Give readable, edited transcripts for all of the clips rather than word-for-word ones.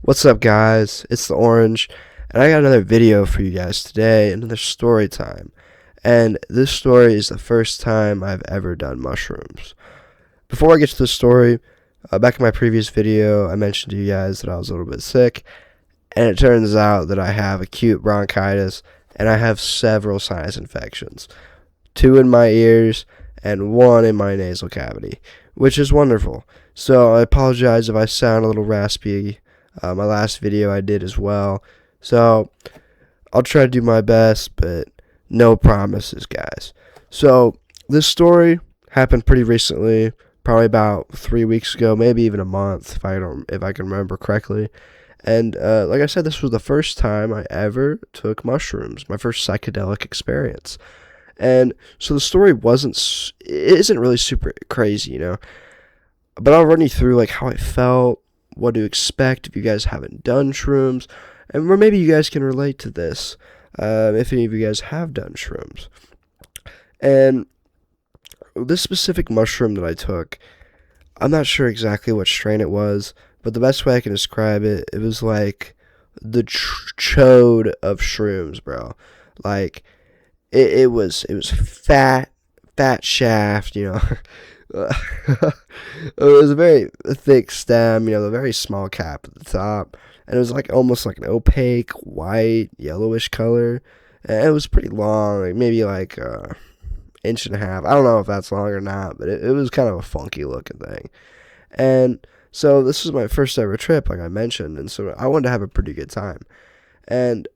What's up, guys? It's the Orange, and I got another video for you guys today, another story time. And this story is the first time I've ever done mushrooms. Before I get to the story, back in my previous video, I mentioned to you guys that I was a little bit sick, and it turns out that I have acute bronchitis, and I have several sinus infections. 2 in my ears, and 1 in my nasal cavity, which is wonderful. So I apologize if I sound a little raspy. My last video I did as well. So I'll try to do my best, but no promises, guys. So this story happened pretty recently, probably about 3 weeks ago, maybe even a month, if I can remember correctly. And like I said, this was the first time I ever took mushrooms, my first psychedelic experience. And so the story isn't really super crazy, but I'll run you through like how I felt, what to expect if you guys haven't done shrooms, and where maybe you guys can relate to this if any of you guys have done shrooms. And this specific mushroom that I took, I'm not sure exactly what strain it was, but the best way I can describe it, it was like the chode of shrooms, bro. Like it was fat shaft, it was a very thick stem, a very small cap at the top, and it was like almost like an opaque white yellowish color, and it was pretty long, like maybe like inch and a half. I don't know if that's long or not, but it was kind of a funky looking thing. And so this was my first ever trip, like I mentioned, and so I wanted to have a pretty good time. And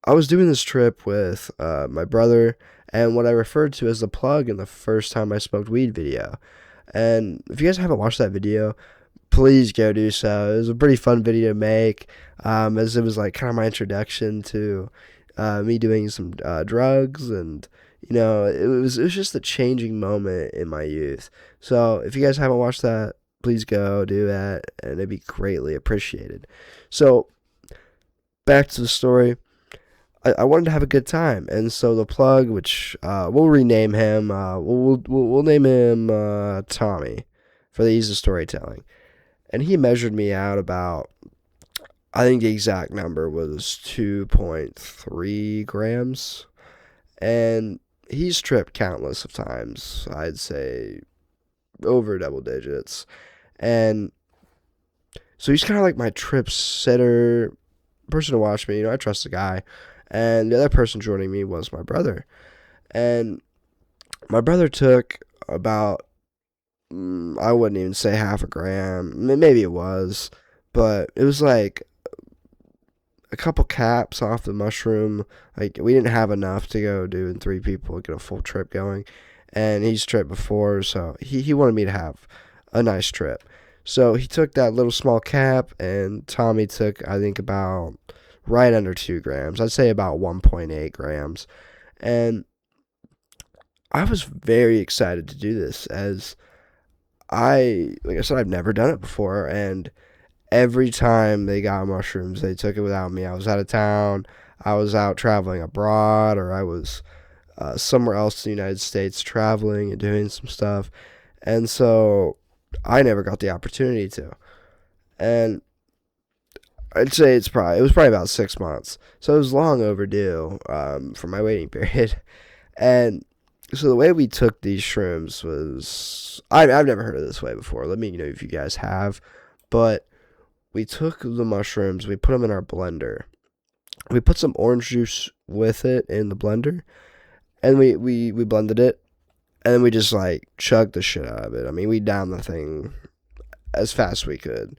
I was doing this trip with my brother and what I referred to as the plug in the first time I smoked weed video. And if you guys haven't watched that video, please go do so. It was a pretty fun video to make, as it was like kind of my introduction to me doing some drugs, and it was just a changing moment in my youth. So if you guys haven't watched that, please go do that, and it'd be greatly appreciated. So back to the story. I wanted to have a good time, and so the plug, which we'll rename him, we'll name him Tommy for the ease of storytelling, and he measured me out about, I think the exact number was 2.3 grams, and he's tripped countless of times. I'd say over double digits, and so he's kind of like my trip sitter, person to watch me. I trust the guy. And the other person joining me was my brother. And my brother took about, I wouldn't even say half a gram. Maybe it was. But it was like a couple caps off the mushroom. Like, we didn't have enough to go doing 3 people, get a full trip going. And he's tripped before, so he wanted me to have a nice trip. So he took that little small cap, and Tommy took, I think, about right under 2 grams. I'd say about 1.8 grams. And I was very excited to do this, as like I said, I've never done it before. And every time they got mushrooms, they took it without me. I was out of town, I was out traveling abroad, or I was somewhere else in the United States traveling and doing some stuff. And so I never got the opportunity to. And I'd say it was probably about 6 months, so it was long overdue for my waiting period. And so the way we took these shrooms was, I've never heard of this way before. Let me know if you guys have. But we took the mushrooms, we put them in our blender. We put some orange juice with it in the blender, and we blended it, and then we just like chugged the shit out of it. I mean, we downed the thing as fast as we could.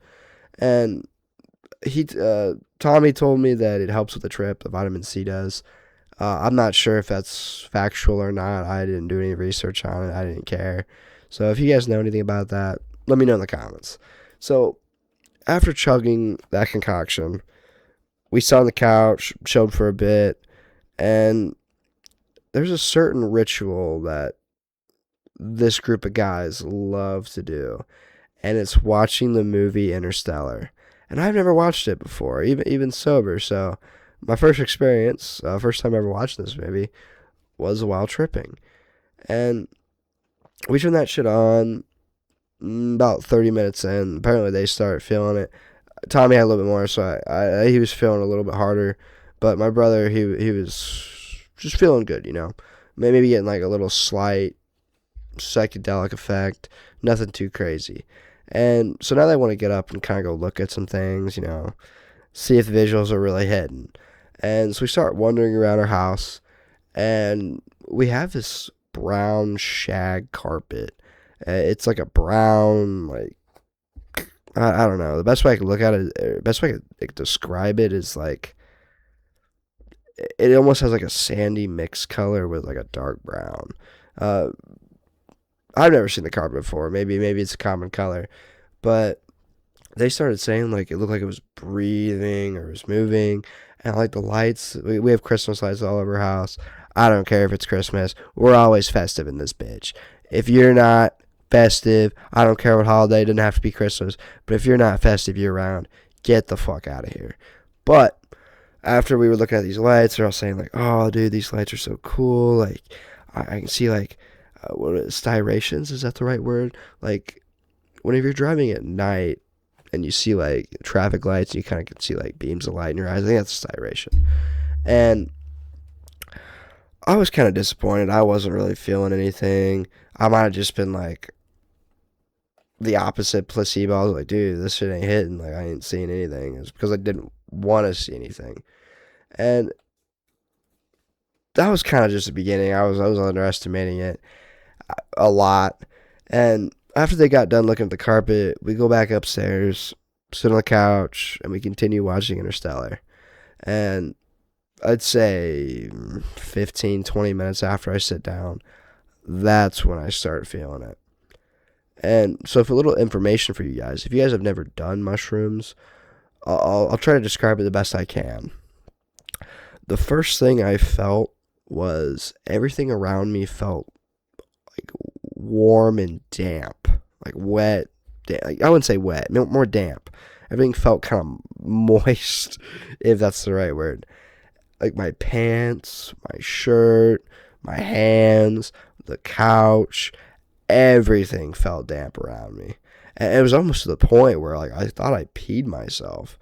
And Tommy told me that it helps with the trip. The vitamin C does. I'm not sure if that's factual or not. I didn't do any research on it. I didn't care. So if you guys know anything about that, let me know in the comments. So after chugging that concoction, we sat on the couch, chilled for a bit, and there's a certain ritual that this group of guys love to do, and it's watching the movie Interstellar. And I've never watched it before, even sober. So my first experience, first time I ever watched this movie, was while tripping. And we turned that shit on about 30 minutes in. Apparently they started feeling it. Tommy had a little bit more, so he was feeling a little bit harder. But my brother, he was just feeling good, maybe getting like a little slight psychedelic effect, nothing too crazy. And so now they want to get up and kind of go look at some things, see if the visuals are really hitting. And so we start wandering around our house, and we have this brown shag carpet. It's like a brown, like, I don't know. The best way I could look at it, best way I could like, describe it is like it almost has like a sandy mixed color with like a dark brown. Uh, I've never seen the carpet before. Maybe it's a common color, but they started saying like it looked like it was breathing or it was moving, and like the lights. We have Christmas lights all over our house. I don't care if it's Christmas. We're always festive in this bitch. If you're not festive, I don't care what holiday. It doesn't have to be Christmas, but if you're not festive year round, get the fuck out of here. But after we were looking at these lights, they're all saying like, "Oh, dude, these lights are so cool. Like, I can see like, what are styrations? Is that the right word? Like, whenever you're driving at night and you see like traffic lights, you kind of can see like beams of light in your eyes. I think that's styration." And I was kind of disappointed. I wasn't really feeling anything. I might have just been like the opposite placebo. I was like, dude, this shit ain't hitting. Like, I ain't seeing anything. It's because I didn't want to see anything. And that was kind of just the beginning. I was underestimating it a lot. And after they got done looking at the carpet, we go back upstairs, sit on the couch, and we continue watching Interstellar. And I'd say 15, 20 minutes after I sit down, that's when I start feeling it. And so, for a little information for you guys, if you guys have never done mushrooms, I'll try to describe it the best I can. The first thing I felt was everything around me felt like warm and damp, like wet. Like, I wouldn't say wet, more damp. Everything felt kind of moist, if that's the right word. Like my pants, my shirt, my hands, the couch, everything felt damp around me. And it was almost to the point where like I thought I peed myself.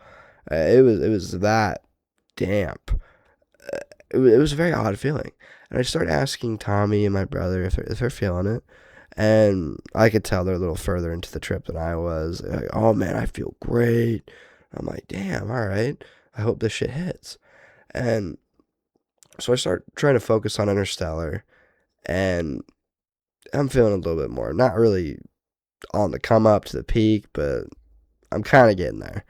It was that damp. It was a very odd feeling. And I started asking Tommy and my brother if they're feeling it. And I could tell they're a little further into the trip than I was. They're like, "Oh man, I feel great." I'm like, "Damn, all right. I hope this shit hits." And so I start trying to focus on Interstellar, and I'm feeling a little bit more. Not really on the come up to the peak, but I'm kind of getting there.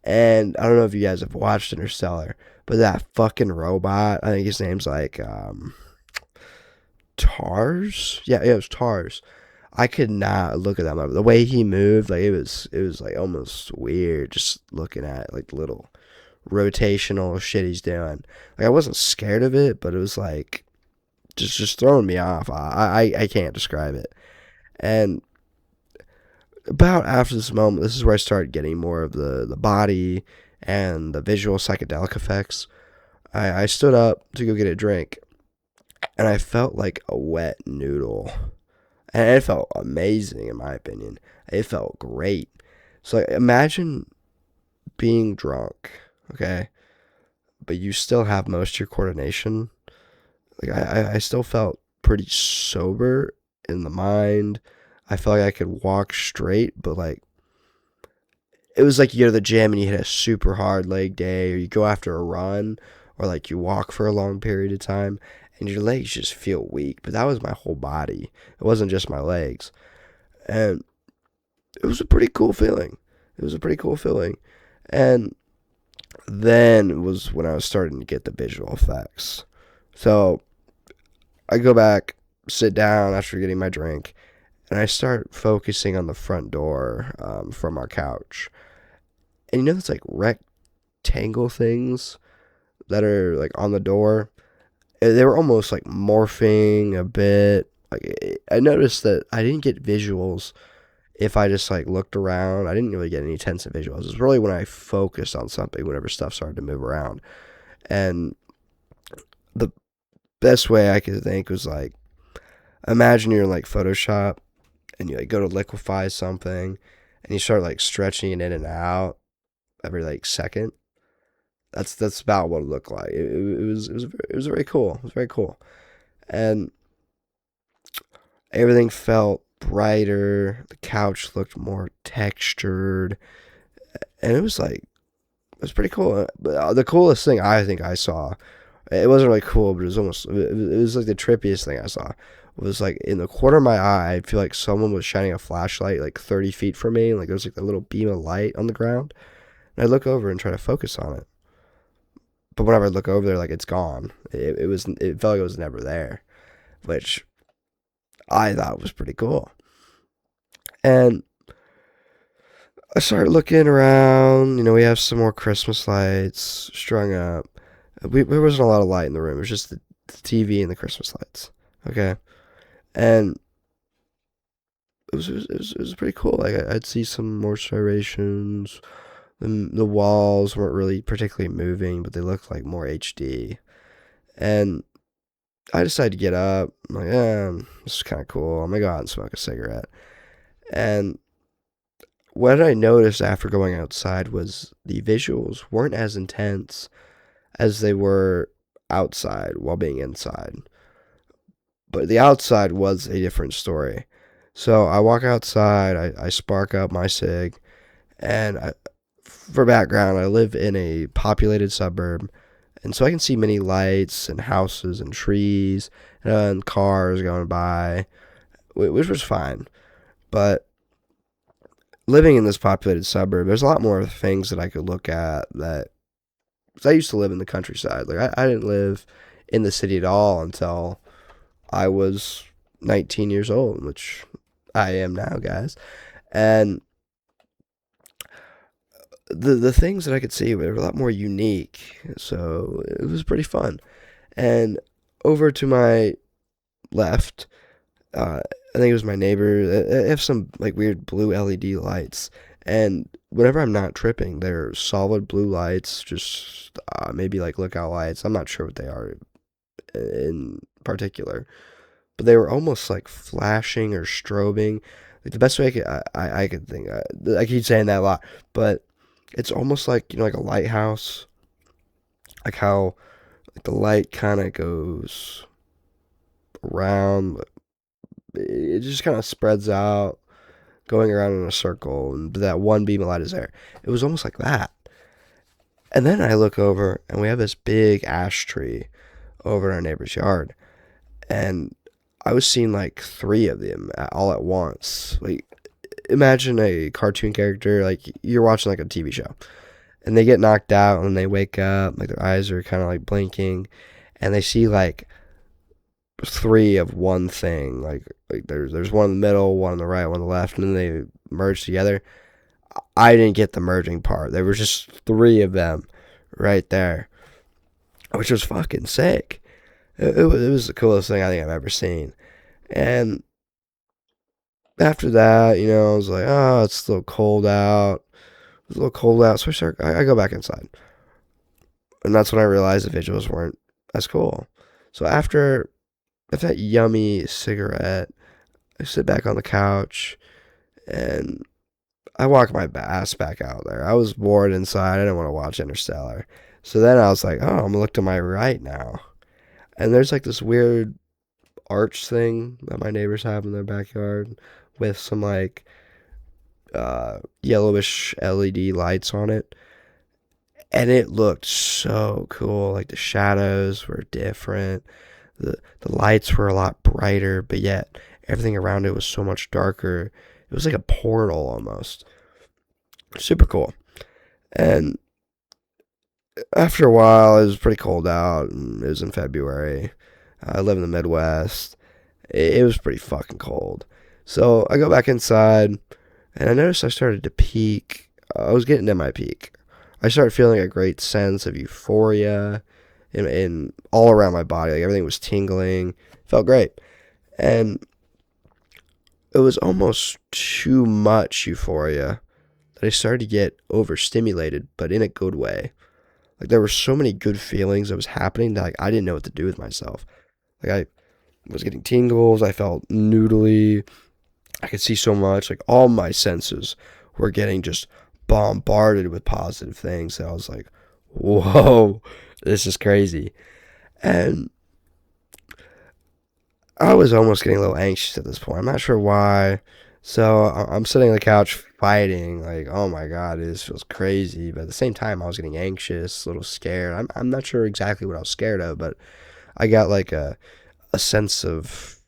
And I don't know if you guys have watched Interstellar, but that fucking robot, I think his name's like Tars. Yeah, it was Tars. I could not look at that movie. The way he moved, like it was like almost weird just looking at like the little rotational shit he's doing. Like I wasn't scared of it, but it was like just throwing me off. I can't describe it. And about after this moment, this is where I started getting more of the body and the visual psychedelic effects. I stood up to go get a drink, and I felt like a wet noodle. And it felt amazing, in my opinion. It felt great. So like, imagine being drunk, okay, but you still have most of your coordination. Like I still felt pretty sober in the mind. I felt like I could walk straight, but like it was like you go to the gym and you hit a super hard leg day, or you go after a run, or like you walk for a long period of time, and your legs just feel weak. But that was my whole body. It wasn't just my legs, and it was a pretty cool feeling. It was a pretty cool feeling, and then was when I was starting to get the visual effects. So I go back, sit down after getting my drink, and I start focusing on the front door from our couch. And you know, it's like rectangle things that are like on the door. They were almost like morphing a bit. Like I noticed that I didn't get visuals if I just like looked around. I didn't really get any tense visuals. It was really when I focused on something, whenever stuff started to move around. And the best way I could think was like, imagine you're in like Photoshop and you like go to liquefy something and you start like stretching it in and out. every like second. That's about what it looked like. It was very cool. It was very cool, and everything felt brighter. The couch looked more textured, and it was pretty cool. But the coolest thing I think I saw, it wasn't really cool, but it was like the trippiest thing I saw. Was like in the corner of my eye, I feel like someone was shining a flashlight like 30 feet from me, and like there was like a little beam of light on the ground. And I look over and try to focus on it, but whenever I look over there, like it's gone. It felt like it was never there, which I thought was pretty cool. And I started looking around. We have some more Christmas lights strung up. There wasn't a lot of light in the room. It was just the TV and the Christmas lights. Okay, and it was pretty cool. Like I'd see some more striations. The walls weren't really particularly moving, but they looked like more HD. And I decided to get up. I'm like, this is kind of cool. I'm gonna go out and smoke a cigarette. And what I noticed after going outside was the visuals weren't as intense as they were outside while being inside. But the outside was a different story. So I walk outside, I spark up my cig, and for background, I live in a populated suburb, and so I can see many lights and houses and trees and cars going by, which was fine. But living in this populated suburb, there's a lot more things that I could look at that. Cause I used to live in the countryside. Like I didn't live in the city at all until I was 19 years old, which I am now, guys. And the things that I could see were a lot more unique, so it was pretty fun. And over to my left, I think it was my neighbor. They have some like weird blue LED lights, and whenever I'm not tripping, they're solid blue lights, just maybe like lookout lights. I'm not sure what they are in particular, but they were almost like flashing or strobing. Like the best way I could think, I keep saying that a lot, but it's almost like like a lighthouse, like how like the light kind of goes around. It just kind of spreads out, going around in a circle, and that one beam of light is there. It was almost like that. And then I look over, and we have this big ash tree over in our neighbor's yard, and I was seeing like three of them all at once. Like, imagine a cartoon character, like you're watching like a TV show, and they get knocked out, and they wake up, like their eyes are kind of like blinking, and they see like three of one thing. Like there's one in the middle, one on the right, one on the left, and then they merge together. I didn't get the merging part. There was just three of them right there, which was fucking sick. It was the coolest thing I think I've ever seen. And after that, I was like, oh, it's a little cold out. It's a little cold out, so I go back inside. And that's when I realized the visuals weren't as cool. So after that yummy cigarette, I sit back on the couch and I walk my ass back out there. I was bored inside. I didn't want to watch Interstellar. So then I was like, oh, I'm going to look to my right now. And there's like this weird arch thing that my neighbors have in their backyard with some like yellowish LED lights on it. And it looked so cool. Like the shadows were different. The lights were a lot brighter, but yet everything around it was so much darker. It was like a portal almost. Super cool. And after a while, it was pretty cold out. And it was in February. I live in the Midwest. It was pretty fucking cold. So I go back inside, and I noticed I started to peak. I was getting to my peak. I started feeling a great sense of euphoria in all around my body. Like everything was tingling. Felt great. And it was almost too much euphoria that I started to get overstimulated, but in a good way. Like there were so many good feelings that was happening that like I didn't know what to do with myself. Like I was getting tingles. I felt noodly. I could see so much. Like all my senses were getting just bombarded with positive things. So I was like, whoa, this is crazy. And I was almost getting a little anxious at this point. I'm not sure why. So I'm sitting on the couch fighting, like, oh my God, this feels crazy. But at the same time, I was getting anxious, a little scared. I'm not sure exactly what I was scared of, but I got like a sense of,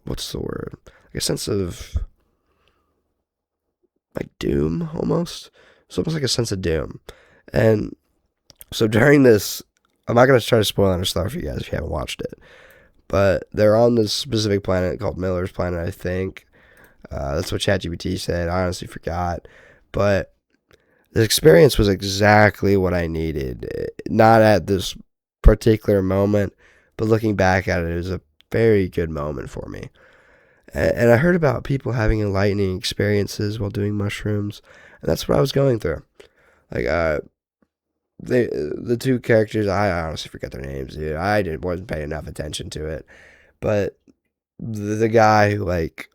what's the word? Like a sense of like doom almost. It's almost like a sense of doom. And so during this, I'm not going to try to spoil Interstellar for you guys if you haven't watched it. But they're on this specific planet called Miller's Planet, I think. That's what ChatGPT said. I honestly forgot. But the experience was exactly what I needed. Not at this particular moment, but looking back at it, it was a very good moment for me. And I heard about people having enlightening experiences while doing mushrooms, and that's what I was going through. Like, the two characters, I honestly forget their names, dude. Wasn't paying enough attention to it, but the guy who like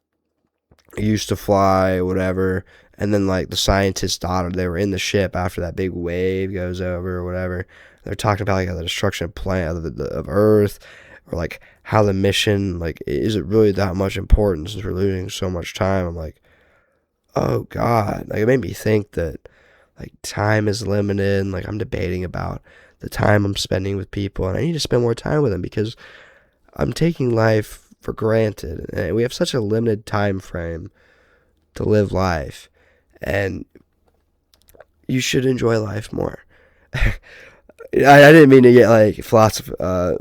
used to fly, whatever, and then like the scientist's daughter, they were in the ship after that big wave goes over or whatever. They're talking about like the destruction of of Earth, or like how the mission, like, is it really that much importance since we're losing so much time? I'm like, oh God, like it made me think that like time is limited, and like I'm debating about the time I'm spending with people, and I need to spend more time with them because I'm taking life for granted, and we have such a limited time frame to live life, and you should enjoy life more. I didn't mean to get like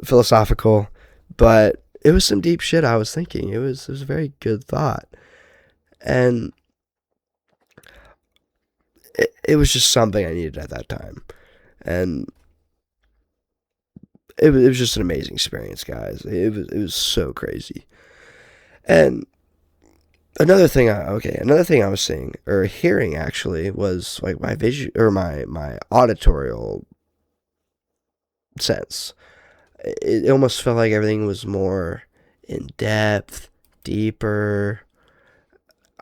philosophical, but it was some deep shit I was thinking. It was a very good thought, and it was just something I needed at that time, and it was just an amazing experience, guys. It was so crazy. And another thing I was seeing or hearing actually was like my vision or my auditorial sense. It almost felt like everything was more in depth, deeper.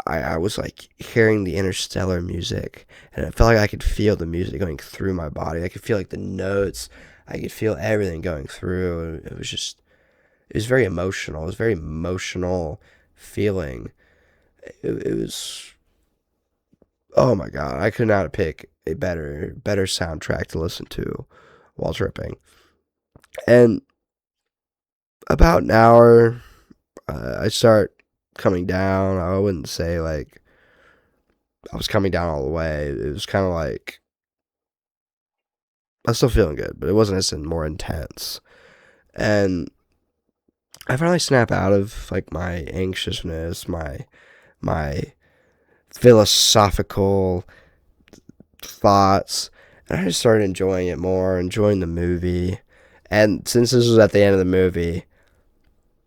I was like hearing the interstellar music, and it felt like I could feel the music going through my body. I could feel like the notes. I could feel everything going through. It was very emotional. It was a very emotional feeling. It was, oh my God, I could not pick a better soundtrack to listen to while tripping. And about an hour, I start coming down. I wouldn't say like I was coming down all the way. It was kind of like I was still feeling good, but it wasn't as more intense. And I finally snap out of like my anxiousness, my philosophical thoughts, and I just started enjoying it more, enjoying the movie. And since this was at the end of the movie,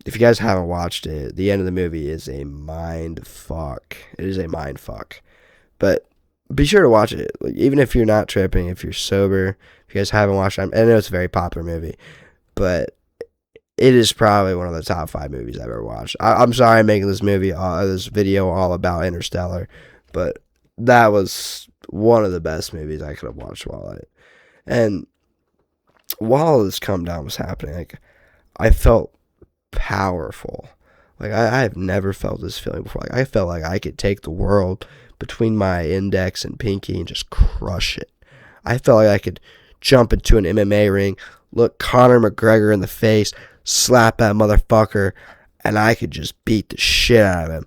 if you guys haven't watched it, the end of the movie is a mind fuck. It is a mind fuck. But be sure to watch it. Like, even if you're not tripping, if you're sober, if you guys haven't watched it, I know it's a very popular movie, but it is probably one of the top 5 movies I've ever watched. I'm sorry I'm making this video all about Interstellar, but that was one of the best movies I could have watched and while this come down was happening, like, I felt powerful. Like, I have never felt this feeling before. Like, I felt like I could take the world between my index and pinky and just crush it. I felt like I could jump into an MMA ring, look Conor McGregor in the face, slap that motherfucker, and I could just beat the shit out of him,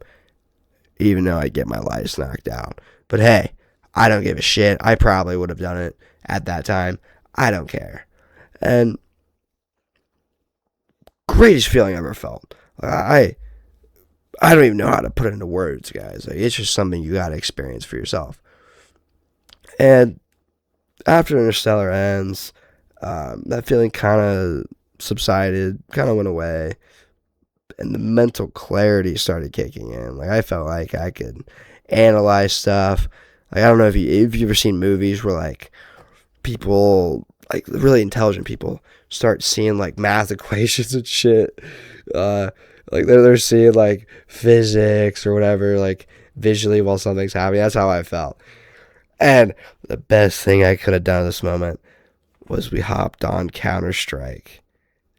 even though I'd get my lights knocked out. But hey, I don't give a shit. I probably would have done it at that time. I don't care. And greatest feeling I ever felt. I don't even know how to put it into words, guys. Like, it's just something you gotta experience for yourself. And after Interstellar ends, that feeling kind of subsided, kind of went away, and the mental clarity started kicking in. Like, I felt like I could analyze stuff. Like, I don't know if you've ever seen movies where like people, like really intelligent people, start seeing like math equations and shit. Like they're seeing like physics or whatever, like visually while something's happening. That's how I felt. And the best thing I could have done at this moment was we hopped on Counter Strike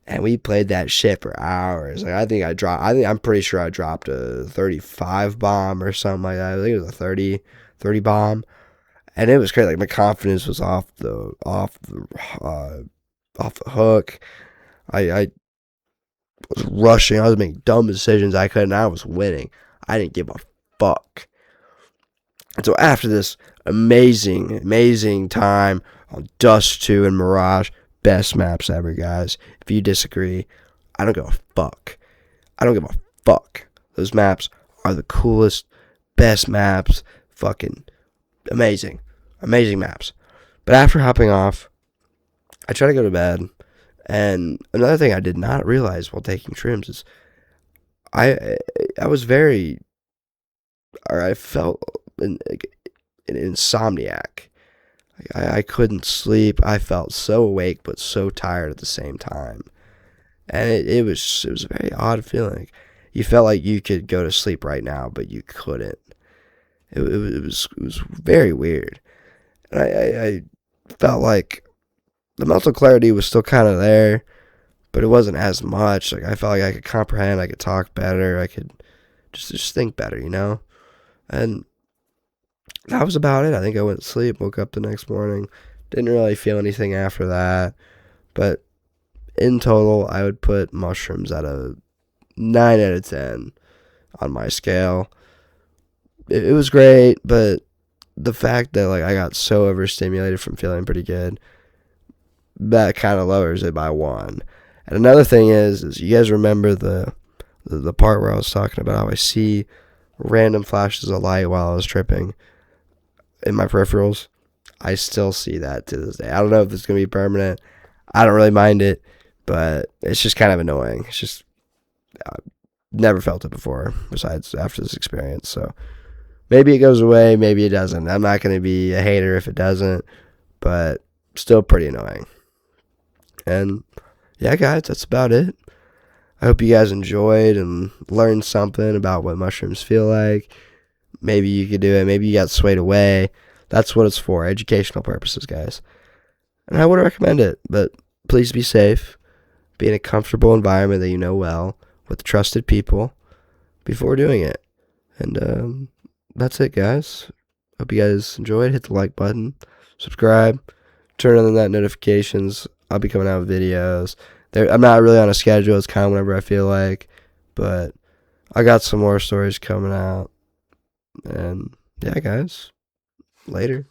and we played that shit for hours. Like I'm pretty sure I dropped a 35 bomb or something like that. I think it was a 30 bomb, and it was crazy. Like my confidence was off the hook. I was rushing. I was making dumb decisions I couldn't. I was winning. I didn't give a fuck. And so after this amazing time on Dust 2 and Mirage, best maps ever, guys. If you disagree, I don't give a fuck. I don't give a fuck. Those maps are the coolest, best maps. Fucking amazing. Amazing maps. But after hopping off, I try to go to bed. And another thing I did not realize while taking shrooms is I I was very, or I felt an insomniac. I couldn't sleep. I felt so awake but so tired at the same time, and it was a very odd feeling. You felt like you could go to sleep right now, but you couldn't. It was very weird, and I felt like the mental clarity was still kind of there, but it wasn't as much. Like I felt like I could comprehend, I could talk better, I could just think better, and that was about it. I think I went to sleep, woke up the next morning, didn't really feel anything after that. But in total, I would put mushrooms at a 9 out of 10 on my scale. It was great, but the fact that like I got so overstimulated from feeling pretty good, that kind of lowers it by one. And another thing is you guys remember the part where I was talking about how I see random flashes of light while I was tripping in my peripherals? I still see that to this day. I don't know if it's going to be permanent. I don't really mind it, but it's just kind of annoying. It's just, I've never felt it before, besides after this experience. So maybe it goes away, maybe it doesn't. I'm not going to be a hater if it doesn't, but still pretty annoying. And yeah, guys, that's about it. I hope you guys enjoyed and learned something about what mushrooms feel like. Maybe you could do it. Maybe you got swayed away. That's what it's for, educational purposes, guys. And I would recommend it, but please be safe. Be in a comfortable environment that you know well with trusted people before doing it. And that's it, guys. Hope you guys enjoyed. Hit the like button, subscribe, turn on that notifications. I'll be coming out with videos. I'm not really on a schedule. It's kind of whenever I feel like, but I got some more stories coming out. And yeah, guys, later.